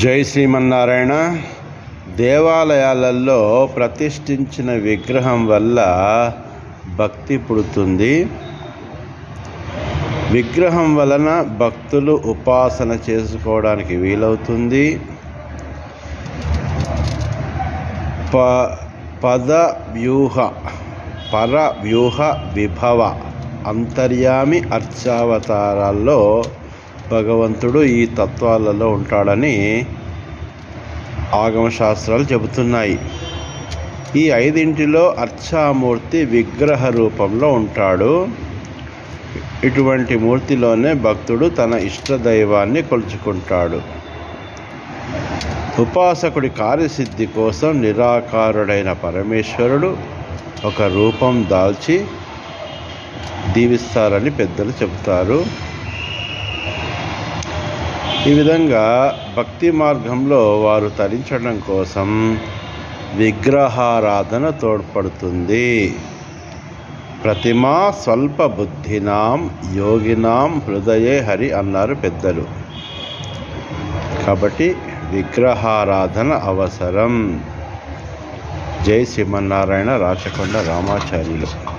జై శ్రీమన్నారాయణ. దేవాలయాలలో ప్రతిష్ఠించిన విగ్రహం వల్ల భక్తి పుడుతుంది. విగ్రహం వలన భక్తులు ఉపాసన చేసుకోవడానికి వీలవుతుంది. పరవ్యూహ విభవ అంతర్యామి అర్చావతారాల్లో భగవంతుడు ఈ తత్వాలలో ఉంటాడని ఆగమశాస్త్రాలు చెబుతున్నాయి. ఈ ఐదింటిలో అర్చామూర్తి విగ్రహ రూపంలో ఉంటాడు. ఇటువంటి మూర్తిలోనే భక్తుడు తన ఇష్టదైవాన్ని కొలుచుకుంటాడు. ఉపాసకుడి కార్యసిద్ధి కోసం నిరాకారుడైన పరమేశ్వరుడు ఒక రూపం దాల్చి దీవిస్తారని పెద్దలు చెబుతారు. ఈ విధంగా భక్తి మార్గంలో వారు తరించడం కోసం విగ్రహారాధన తోడ్పడుతుంది. ప్రతిమా స్వల్ప బుద్ధినాం యోగినాం హృదయే హరి అన్నారు పెద్దలు. కాబట్టి విగ్రహారాధన అవసరం. జై శ్రీమన్నారాయణ. రాచకొండ రామాచార్యులు.